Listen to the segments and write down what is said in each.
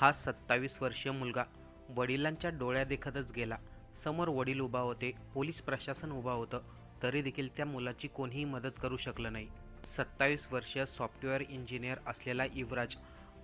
हा 27 वर्षीय मुलगा वडिलांच्या डोळ्यादेखतच गेला. समोर वडील उभा होते, पोलीस प्रशासन उभा होतं, तरी देखील त्या मुलाची कोणीही मदत करू शकलं नाही. 27 वर्षीय सॉफ्टवेअर इंजिनियर असलेला युवराज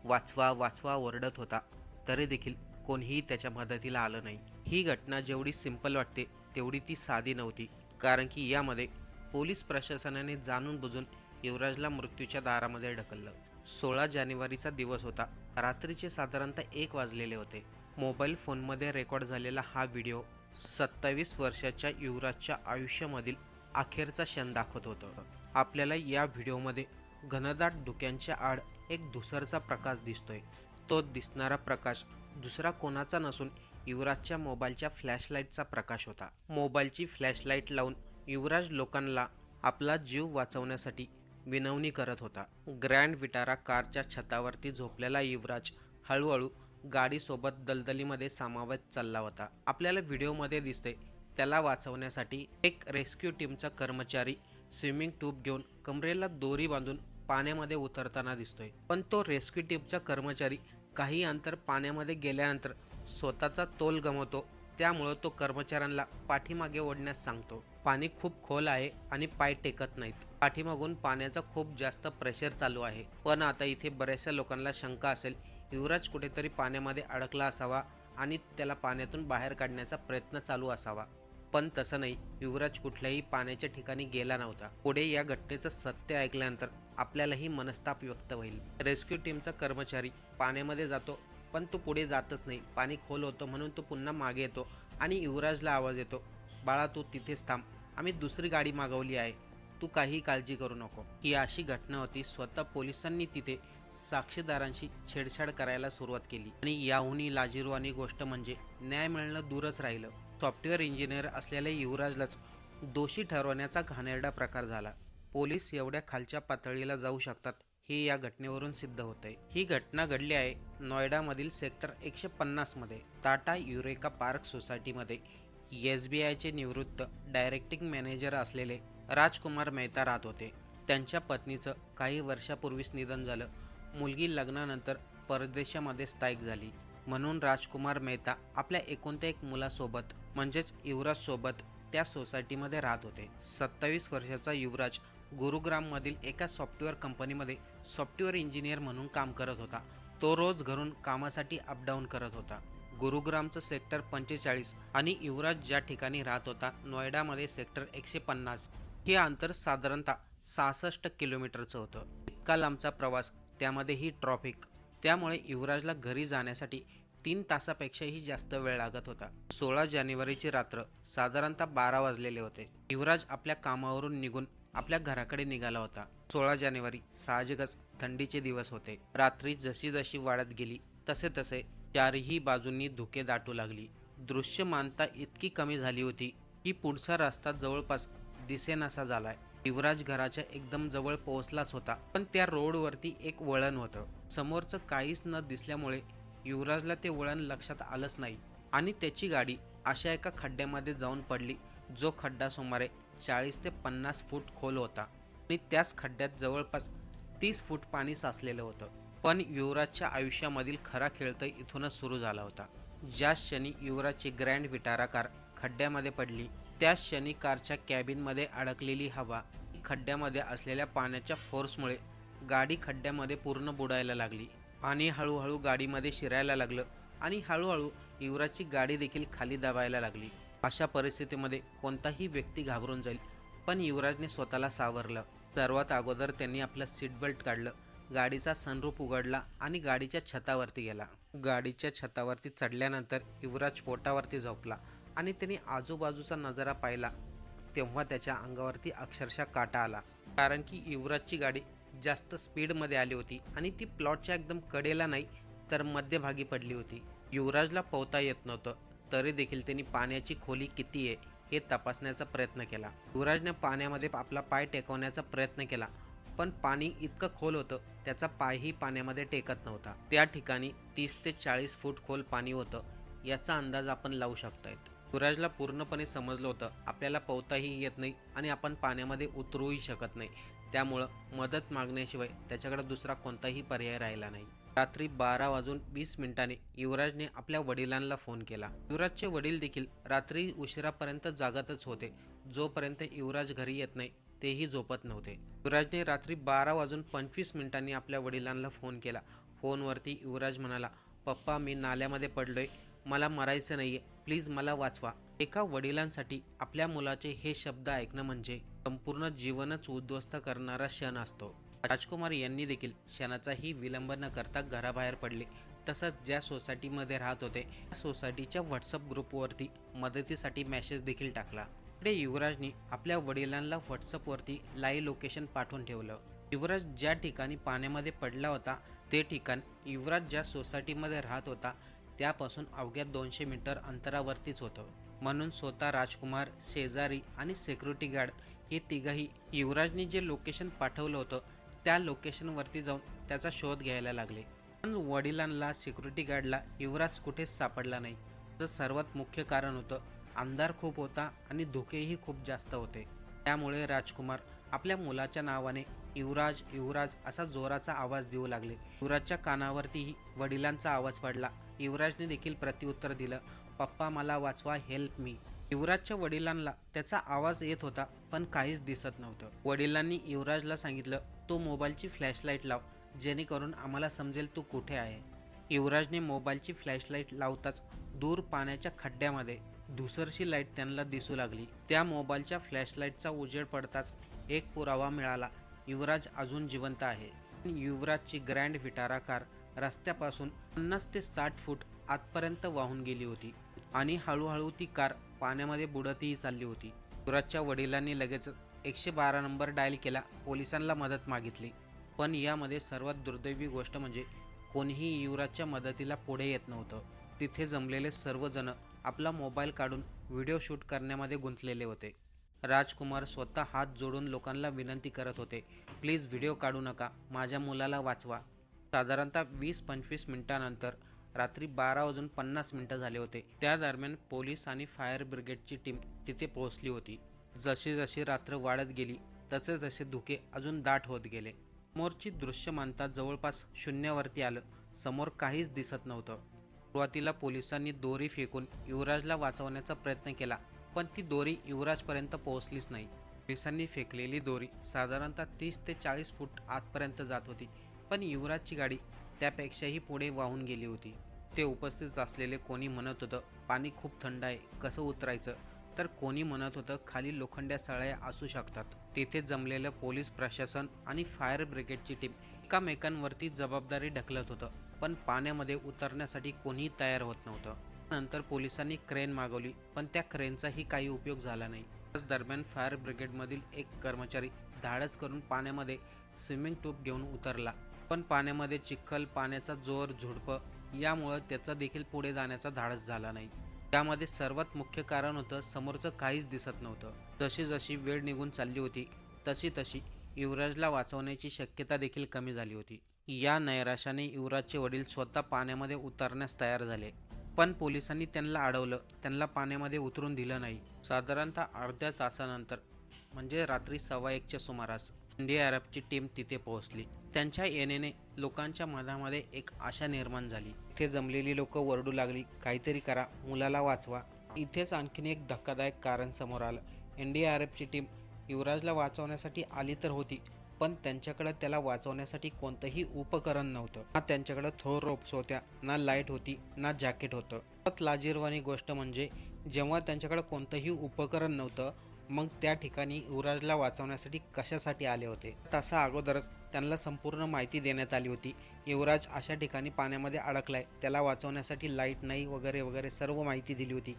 वाचवा वाचवा ओरडत होता, तरी देखील कोणीही त्याच्या मदतीला आलं नाही. ही घटना जेवढी सिंपल वाटते तेवढी ती साधी नव्हती, कारण की यामध्ये पोलीस प्रशासनाने जाणून बुजून युवराजला मृत्यूच्या दारामध्ये ढकललं. 16 जानेवारीचा दिवस होता. रात्रीचे साधारणतः 1 वाजलेले होते. मोबाईल फोनमध्ये रेकॉर्ड झालेला हा व्हिडिओ 27 वर्षाच्या युवराजच्या आयुष्यामधील अखेरचा क्षण दाखवत होता. आपल्याला या व्हिडिओमध्ये घनदाट धुक्यांच्या आड एक धुसरचा प्रकाश दिसतोय. तो दिसणारा प्रकाश दुसरा कोणाचा नसून युवराजच्या मोबाईलच्या फ्लॅशलाईटचा प्रकाश होता. मोबाईलची फ्लॅशलाईट लावून युवराज लोकांना आपला जीव वाचवण्यासाठी विनवणी करत होता. ग्रँड विटारा कारच्या छतावरती झोपलेला युवराज हळूहळू गाडीसोबत दलदलीमध्ये सामावत चालला होता. आपल्याला व्हिडिओमध्ये दिसते त्याला वाचवण्यासाठी एक रेस्क्यू टीमचा कर्मचारी स्विमिंग ट्यूब घेऊन कमरेला दोरी बांधून पाण्यामध्ये उतरताना दिसतोय. पण तो रेस्क्यू टीमचा कर्मचारी काही अंतर पाण्यामध्ये गेल्यानंतर स्वतःचा तोल गमावतो. त्यामुळं तो कर्मचाऱ्यांना पाठीमागे ओढण्यास सांगतो. पाणी खूप खोल आहे आणि पाय टेकत नाहीत. पाठीमागून पाण्याचा खूप जास्त प्रेशर चालू आहे. पण आता इथे बऱ्याचशा लोकांना शंका असेल, युवराज कुठेतरी पाण्यामध्ये अडकला असावा आणि त्याला पाण्यातून बाहेर काढण्याचा प्रयत्न चालू असावा. पण तसं नाही, युवराज कुठल्याही पाण्याच्या ठिकाणी गेला नव्हता. पुढे या घटनेचं सत्य ऐकल्यानंतर आपल्यालाही मनस्ताप व्यक्त होईल. रेस्क्यू टीमचा कर्मचारी पाण्यामध्ये जातो, पण तो पुढे जातच नाही. पाणी खोल होतं म्हणून तो पुन्हा मागे येतो आणि युवराजला आवाज येतो, बाळा तू तिथेच थांब, आम्ही दुसरी गाडी मागवली आहे, तू काही काळजी करू नको. ही अशी घटना होती. स्वतः पोलिसांनी तिथे साक्षीदारांशी छेडछाड करायला सुरुवात केली आणि याहूनही लाजिरवाणी गोष्ट म्हणजे न्याय मिळणं दूरच राहिलं. सॉफ्टवेअर इंजिनियर असलेल्या युवराजलाच दोषी ठरवण्याचा घाणेरडा प्रकार झाला. पोलीस एवढ्या खालच्या पातळीला जाऊ शकतात हे या घटनेवरून सिद्ध होतंय. ही घटना घडली आहे नोएडामधील सेक्टर 150 मध्ये. टाटा युरेका पार्क सोसायटीमध्ये SBIचे निवृत्त डायरेक्टिंग मॅनेजर असलेले राजकुमार मेहता राहत होते. त्यांच्या पत्नीचं काही वर्षापूर्वीच निधन झालं. मुलगी लग्नानंतर परदेशामध्ये स्थायिक झाली. म्हणून राजकुमार मेहता आपल्या एकुलत्या एक मुलासोबत म्हणजेच युवराज सोबत त्या सोसायटीमध्ये राहत होते. 27 वर्षाचा युवराज गुरुग्राममधील एका सॉफ्टवेअर कंपनीमध्ये सॉफ्टवेअर इंजिनियर म्हणून काम करत होता. तो रोज घरून कामासाठी अपडाऊन करत होता. गुरुग्रामचं सेक्टर 45 आणि युवराज ज्या ठिकाणी राहत होता नोएडामध्ये सेक्टर 150, हे अंतर साधारणतः 66 किलोमीटरचं होतं. इतका लांबचा प्रवास, त्यामध्येही ट्रॉफिक, त्यामुळे युवराजला घरी जाण्यासाठी 3 तासापेक्षाही जास्त वेळ लागत होता. 16 जानेवारीची रात्र साधारणतः 12 वाजलेले होते. युवराज आपल्या कामावरून निघून आपल्या घराकडे निघाला होता. 16 जानेवारी साहजिकच थंडीचे दिवस होते. रात्री जशी जशी वाढत गेली तसे तसे चारही बाजूंनी धुके दाटू लागली. दृश्यमानता इतकी कमी झाली होती की पुढचा रस्ता जवळपास दिसेनासा झालाय. युवराज घराच्या एकदम जवळ पोहोचलाच होता, पण त्या रोडवरती एक वळण होतं. समोरचं काहीच न दिसल्यामुळे युवराजला ते वळण लक्षात आलंच नाही आणि त्याची गाडी अशा एका खड्ड्यामध्ये जाऊन पडली, जो खड्डा सुमारे 40 ते 50 फूट खोल होता आणि त्याच खड्ड्यात जवळपास 30 फूट पाणी साचलेलं होतं. पण युवराजच्या आयुष्यामधील खरा खेळ तर इथूनच सुरू झाला होता. ज्या क्षणी युवराजची ग्रँड विटारा कार खड्ड्यामध्ये पडली, त्याच क्षणी कारच्या कॅबिनमध्ये अडकलेली हवा, खड्ड्यामध्ये असलेल्या पाण्याच्या फोर्समुळे गाडी खड्ड्यामध्ये पूर्ण बुडायला लागली. पाणी हळूहळू गाडीमध्ये शिरायला लागलं आणि हळूहळू युवराजची गाडी देखील खाली दाबायला लागली. अशा परिस्थितीमध्ये कोणताही व्यक्ती घाबरून जाईल, पण युवराजने स्वतःला सावरलं. सर्वात अगोदर त्यांनी आपलं सीट बेल्ट काढलं, गाडीचा सनरूफ उघडला आणि गाडीच्या छतावरती गेला. गाडीच्या छतावरती चढल्यानंतर युवराज पोटावरती झोपला आणि त्यांनी आजूबाजूचा नजारा पाहिला. तेव्हा त्याच्या अंगावरती अक्षरशः काटा आला, कारण की युवराजची गाडी जास्त स्पीडमध्ये आली होती आणि ती प्लॉटच्या एकदम कडेला नाही तर मध्यभागी पडली होती. युवराजला पोहता येत नव्हतं, तरी देखील त्यांनी पाण्याची खोली किती आहे हे तपासण्याचा प्रयत्न केला. युवराजने पाण्यामध्ये आपला पाय टेकवण्याचा प्रयत्न केला, पण पाणी इतकं खोल होतं त्याचा पायही पाण्यामध्ये टेकत नव्हता. त्या ठिकाणी 30 ते 40 फूट खोल पाणी होतं, याचा अंदाज आपण लावू शकतायत. युवराजला पूर्णपणे समजलं होतं आपल्याला पोहताही येत नाही आणि आपण पाण्यामध्ये उतरूही शकत नाही. त्यामुळं मदत मागण्याशिवाय त्याच्याकडे दुसरा कोणताही पर्याय राहिला नाही. रात्री 12:20 युवराजने आपल्या वडिलांना फोन केला. युवराजचे वडील देखील रात्री उशिरापर्यंत जागतच होते. जोपर्यंत युवराज घरी येत नाही तेही झोपत नव्हते. युवराजने रात्री 12:25 आपल्या वडिलांना फोन केला. फोनवरती युवराज म्हणाला, "पप्पा, मी नाल्यामध्ये पडलोय. मला मरायचं नाहीये. प्लीज मला वाचवा." एका वडिलांसाठी आपल्या मुलाचे हे शब्द ऐकणं म्हणजे संपूर्ण जीवनच उद्ध्वस्त करणारा क्षण असतो. राजकुमार यांनी देखील क्षणाचाही विलंब न करता घराबाहेर पडले. तसंच ज्या सोसायटीमध्ये राहत होते त्या सोसायटीच्या व्हॉट्सअप ग्रुपवरती मदतीसाठी मेसेज देखील टाकला. पुढे युवराजने आपल्या वडिलांना व्हॉट्सअपवरती लाईव्ह लोकेशन पाठवून ठेवलं. युवराज ज्या ठिकाणी पाण्यामध्ये पडला होता ते ठिकाण युवराज ज्या सोसायटीमध्ये राहत होता त्यापासून अवघ्या 200 मीटर अंतरावरतीच होतं. म्हणून स्वतः राजकुमार, शेजारी आणि सिक्युरिटी गार्ड हे तिघही युवराजने जे लोकेशन पाठवलं होतं त्या लोकेशनवरती जाऊन त्याचा शोध घ्यायला लागले. पण वडिलांना, सिक्युरिटी गार्डला युवराज कुठेच सापडला नाही. तर सर्वात मुख्य कारण होतं, अंधार खूप होता आणि धोकेही खूप जास्त होते. त्यामुळे राजकुमार आपल्या मुलाच्या नावाने युवराज युवराज असा जोराचा आवाज देऊ लागले. युवराजच्या कानावरतीही वडिलांचा आवाज पडला. युवराजने देखील प्रत्युत्तर दिलं, "पप्पा, मला वाचवा, हेल्प मी." युवराजच्या वडिलांना त्याचा आवाज येत होता पण काहीच दिसत नव्हतं. वडिलांनी युवराजला सांगितलं, "तो मोबाईलची फ्लॅशलाईट लाव, जेणेकरून आम्हाला समजेल तू कुठे आहे." युवराजने मोबाईलची फ्लॅशलाईट लावताच दूर पाण्याच्या खड्ड्यामध्ये धुसरशी लाईट त्यांना दिसू लागली. त्या मोबाईलच्या फ्लॅशलाईटचा उजेड पडताच एक पुरावा मिळाला, युवराज अजून जिवंत आहे. युवराजची ग्रँड विटारा कार रस्त्यापासून 50 ते 60 फूट आतपर्यंत वाहून गेली होती आणि हळूहळू ती कार पाण्यामध्ये बुडतही चालली होती. युवराजच्या वडिलांनी लगेच 112 नंबर डायल केला, पोलिसांना मदत मागितली. पण यामध्ये सर्वात दुर्दैवी गोष्ट म्हणजे कोणीही युवराजच्या मदतीला पुढे येत नव्हतं. तिथे जमलेले सर्वजण आपला मोबाईल काढून व्हिडिओ शूट करण्यामध्ये गुंतलेले होते. राजकुमार स्वतः हात जोडून लोकांना विनंती करत होते, "प्लीज व्हिडिओ काढू नका, माझ्या मुलाला वाचवा." साधारणतः 20-25 मिनिटांनंतर रात्री 12:50 झाले होते. त्या दरम्यान पोलीस आणि फायर ब्रिगेडची टीम तिथे पोहोचली होती. जशी जशी रात्र वाढत गेली तसे तसे धुके अजून दाट होत गेले. समोरची दृश्यमानता जवळपास शून्यावरती आलं. समोर काहीच दिसत नव्हतं. सुरुवातीला पोलिसांनी दोरी फेकून युवराजला वाचवण्याचा प्रयत्न केला, पण ती दोरी युवराजपर्यंत पोहोचलीच नाही. पोलिसांनी फेकलेली दोरी साधारणतः 30 ते 40 फूट आतपर्यंत जात होती, पण युवराजची गाडी त्यापेक्षाही पुढे वाहून गेली होती. ते उपस्थित असलेले कोणी म्हणत होतं, "पाणी खूप थंड आहे, कसं उतरायचं?" तर कोणी म्हणत होतं, "खाली लोखंड्या सळया असू शकतात." तेथे जमलेलं पोलीस प्रशासन आणि फायर ब्रिगेडची टीम एकामेकांवरती जबाबदारी ढकलत होतं, पण पाण्यामध्ये उतरण्यासाठी कोणीही तयार होत नव्हतं. नंतर पोलिसांनी क्रेन मागवली, पण त्या क्रेनचाही काही उपयोग झाला नाही. त्याच दरम्यान फायर ब्रिगेडमधील एक कर्मचारी धाडस करून पाण्यामध्ये स्विमिंग ट्यूब घेऊन उतरला, पण पाण्यामध्ये चिखल, पाण्याचा जोर, झुडपं यामुळं त्याचा देखील पुढे जाण्याचा धाडस झाला नाही. त्यामध्ये सर्वात मुख्य कारण होतं, समोरचं काहीच दिसत नव्हतं. जशी जशी वेळ निघून चालली होती तशी तशी युवराजला वाचवण्याची शक्यता देखील कमी झाली होती. या नैराश्याने युवराजचे वडील स्वतः पाण्यामध्ये उतरण्यास तयार झाले, पण पोलिसांनी त्यांना अडवलं, त्यांना पाण्यामध्ये उतरून दिलं नाही. साधारणतः अर्ध्या तासानंतर म्हणजे रात्री 1:15च्या सुमारास NDRFची टीम तिथे पोहोचली. त्यांच्या येण्याने लोकांच्या मनामध्ये एक आशा निर्माण झाली. इथे जमलेली लोक ओरडू लागली, "काहीतरी करा, मुलाला वाचवा." इथेच आणखीन एक धक्कादायक कारण समोर आलं. NDRFची टीम युवराजला वाचवण्यासाठी आली तर होती, पण त्यांच्याकडे त्याला वाचवण्यासाठी कोणतंही उपकरण नव्हतं. ना त्यांच्याकडे थ्रो रोप्स होत्या, ना लाईट होती, ना जॅकेट होतं. सर्वात लाजिरवाणी गोष्ट म्हणजे जेव्हा त्यांच्याकडे कोणतंही उपकरण नव्हतं, मग त्या ठिकाणी युवराजला वाचवण्यासाठी कशासाठी आले होते? तासा अगोदरच त्यांना संपूर्ण माहिती देण्यात आली होती, युवराज अशा ठिकाणी पाण्यामध्ये अडकलाय, त्याला वाचवण्यासाठी लाईट नाही वगैरे वगैरे सर्व माहिती दिली होती.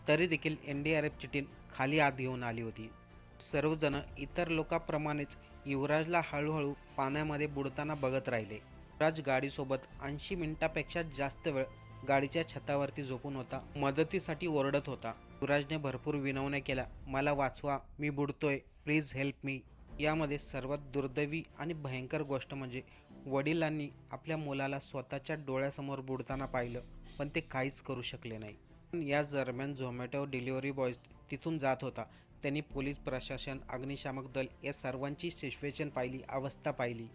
तरी देखील NDRFची टीम खाली आत घेऊन आली होती. सर्वजण इतर लोकांप्रमाणेच युवराजला हळूहळू पाण्यामध्ये बुडताना बघत राहिले. युवराज गाडीसोबत 80 मिनिटापेक्षा जास्त वेळ गाडीच्या छतावरती झोपून होता. मदतीसाठी ओरडत होता. युवराजने भरपूर विनवण्या केल्या, "मला वाचवा, मी बुडतोय, प्लीज हेल्प मी." यामध्ये सर्वात दुर्दैवी आणि भयंकर गोष्ट म्हणजे वडिलांनी आपल्या मुलाला स्वतःच्या डोळ्यासमोर बुडताना पाहिलं, पण ते काहीच करू शकले नाही. पण याच दरम्यान झोमॅटो डिलिव्हरी बॉयज तिथून जात होता. त्यांनी पोलीस प्रशासन, अग्निशामक दल या सर्वांची सिच्युएशन पाहिली, अवस्था पाहिली.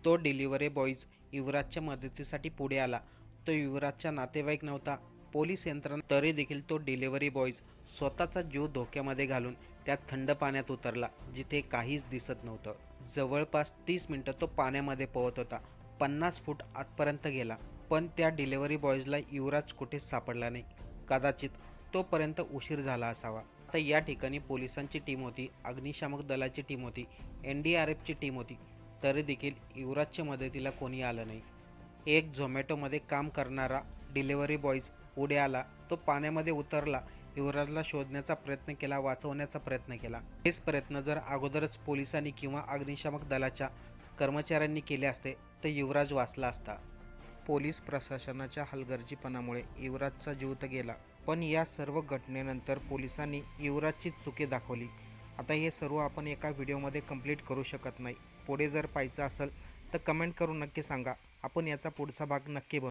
तो डिलिव्हरी बॉयज युवराजच्या मदतीसाठी पुढे आला. तो युवराजचा नातेवाईक नव्हता. पोलीस यंत्रणा तरी देखील तो डिलिव्हरी बॉयज स्वतःचा जीव धोक्यामध्ये घालून त्या थंड पाण्यात उतरला, जिथे काहीच दिसत नव्हतं. जवळपास 30 मिनिटं तो पाण्यामध्ये पोहत होता. 50 फूट आतपर्यंत गेला, पण त्या डिलिव्हरी बॉयजला युवराज कुठेच सापडला नाही. कदाचित तोपर्यंत उशीर झाला असावा. आता या ठिकाणी पोलिसांची टीम होती, अग्निशामक दलाची टीम होती, NDRFची टीम होती, तरी देखील युवराजच्या मदतीला कोणी आलं नाही. एक झोमॅटोमध्ये काम करणारा डिलिव्हरी बॉयज पुढे आला. तो पाण्यामध्ये उतरला, युवराजला शोधण्याचा प्रयत्न केला, वाचवण्याचा प्रयत्न केला. हेच प्रयत्न जर अगोदरच पोलिसांनी किंवा अग्निशामक दलाच्या कर्मचाऱ्यांनी केले असते तर युवराज वाचला असता. पोलीस प्रशासनाच्या हलगर्जीपणामुळे युवराजचा जीव तर गेला, पण या सर्व घटनेनंतर पोलिसांनी युवराजची चुकी दाखवली. आता हे सर्व आपण एका व्हिडिओमध्ये कंप्लीट करू शकत नाही. पुढे जर पाहायचं असेल तर कमेंट करून नक्की सांगा. आपण याचा पुढचा भाग नक्की बनवू.